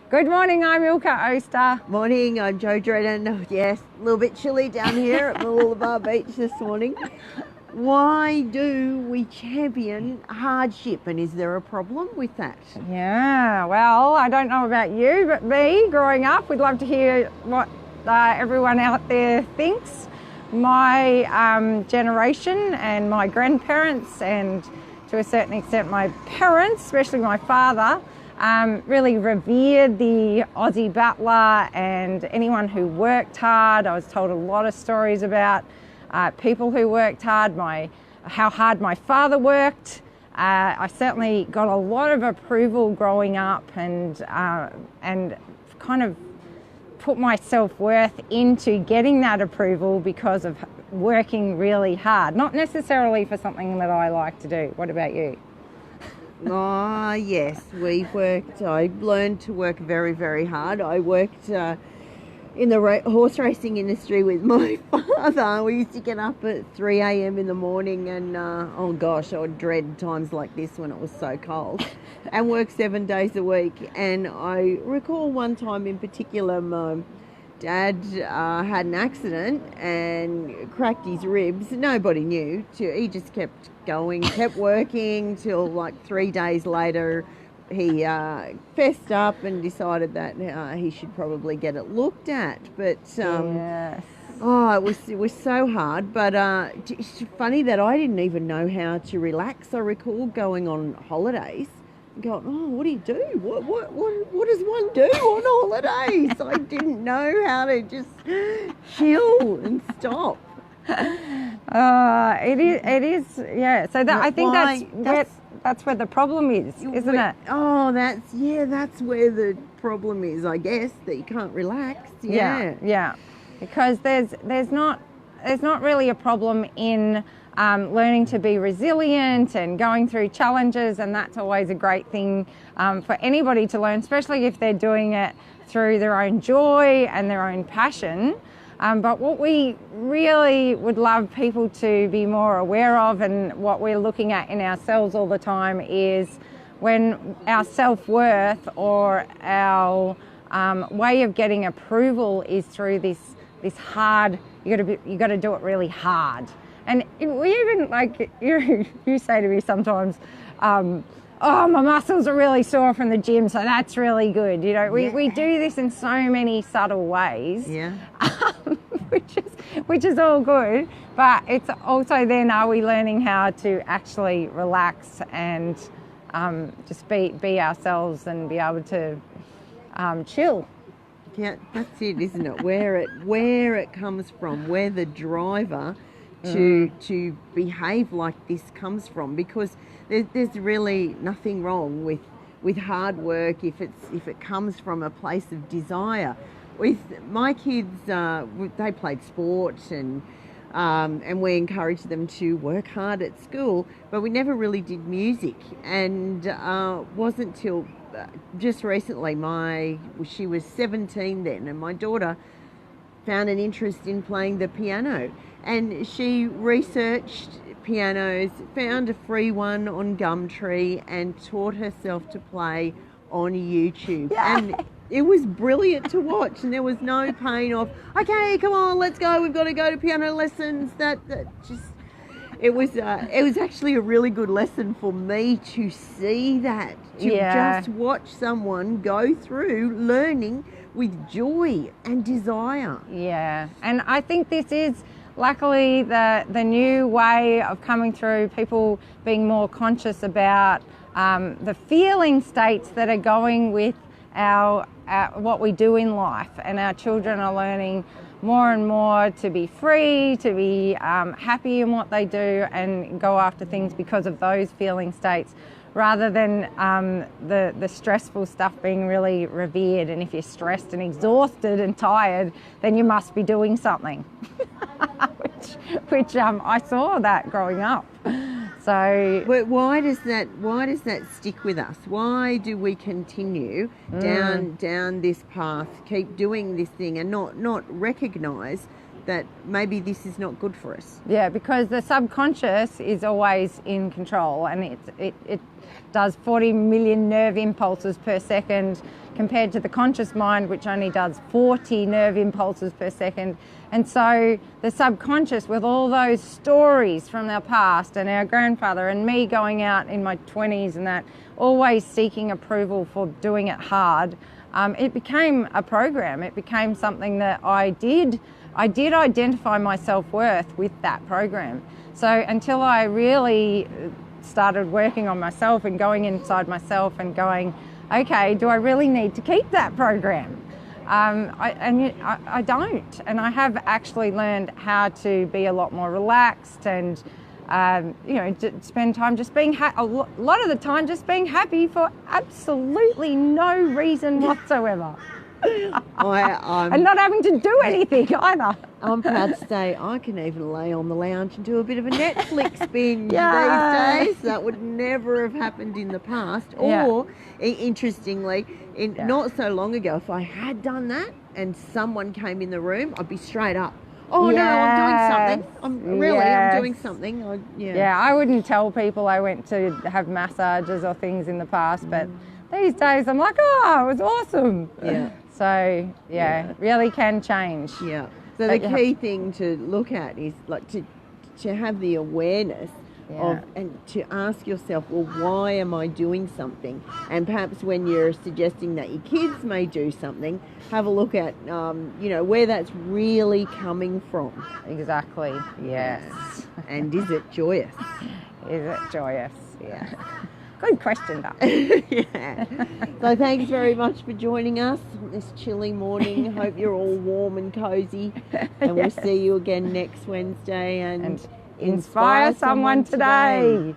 Good morning, I'm Ilka Oster. Morning, I'm Jo Dredden. Yes, a little bit chilly down here at Mooloolaba Beach this morning. Why do we champion hardship, and is there a problem with that? Yeah, well, I don't know about you, but me, growing up, we'd love to hear what everyone out there thinks. My generation and my grandparents, and to a certain extent my parents, especially my father, really revered the Aussie battler and anyone who worked hard. I was told a lot of stories about people who worked hard, how hard my father worked. I certainly got a lot of approval growing up, and kind of put my self-worth into getting that approval because of working really hard, not necessarily for something that I like to do. What about you? Yes, I learned to work very, very hard. I worked in the horse racing industry with my father. We used to get up at 3 a.m. in the morning and, oh gosh, I would dread times like this when it was so cold, and work 7 days a week. And I recall one time in particular, my dad had an accident and cracked his ribs. Nobody knew. He just kept going, kept working till like 3 days later. He fessed up and decided that he should probably get it looked at. But Yes. it was so hard. But it's funny that I didn't even know how to relax. I recall going on holidays and going, oh, what do you do? What does one do on holidays? I didn't know how to just chill and stop. It is, yeah. So I think that's where the problem is, isn't it? Oh, that's where the problem is, I guess, that you can't relax. Yeah. Because there's not really a problem in learning to be resilient and going through challenges, and that's always a great thing for anybody to learn, especially if they're doing it through their own joy and their own passion. But what we really would love people to be more aware of, and what we're looking at in ourselves all the time, is when our self-worth or our way of getting approval is through this hard, you got to do it really hard. And we even, like, you say to me sometimes, oh, my muscles are really sore from the gym, so that's really good. You know, we do this in so many subtle ways, which is all good. But it's also then, are we learning how to actually relax and just be ourselves and be able to chill? Yeah, that's it, isn't it? Where it comes from, where the driver to behave like this comes from, because there's really nothing wrong with hard work if it comes from a place of desire. With my kids, they played sport and we encouraged them to work hard at school, but we never really did music. And wasn't till just recently, she was 17 then, and my daughter found an interest in playing the piano, and she researched pianos, found a free one on Gumtree, and taught herself to play on YouTube. Yeah. And it was brilliant to watch, and there was no pain of, okay, come on, let's go, we've got to go to piano lessons. It was actually a really good lesson for me to see that, to just watch someone go through learning with joy and desire. Yeah, and I think this is luckily the new way of coming through, people being more conscious about the feeling states that are going with our what we do in life, and our children are learning more and more to be free, to be happy in what they do and go after things because of those feeling states, rather than the stressful stuff being really revered. And if you're stressed and exhausted and tired, then you must be doing something. which I saw that growing up. So, but why does that stick with us? Why do we continue down this path, keep doing this thing, and not recognise that maybe this is not good for us. Yeah, because the subconscious is always in control, and it does 40 million nerve impulses per second compared to the conscious mind, which only does 40 nerve impulses per second. And so the subconscious, with all those stories from our past and our grandfather and me going out in my 20s and that, always seeking approval for doing it hard, it became a program. It became something that I did identify my self-worth with that program. So until I really started working on myself and going inside myself and going, okay, do I really need to keep that program? I don't. And I have actually learned how to be a lot more relaxed and, spend time just being a lot of the time just being happy for absolutely no reason whatsoever. And not having to do anything either. I'm proud to say I can even lay on the lounge and do a bit of a Netflix binge these days. That would never have happened in the past. Or, interestingly, not so long ago, if I had done that and someone came in the room, I'd be straight up. Oh no, I'm doing something. I'm doing something. I wouldn't tell people I went to have massages or things in the past, but these days I'm like, oh, it was awesome. Yeah. So, really can change. Yeah. So the key thing to look at is like to have the awareness of, and to ask yourself, well, why am I doing something? And perhaps when you're suggesting that your kids may do something, have a look at, where that's really coming from. Exactly. Yes. And is it joyous? Is it joyous? Yeah. Good question, Doc. So thanks very much for joining us this chilly morning. Hope you're all warm and cozy. And we'll see you again next Wednesday. And inspire someone today.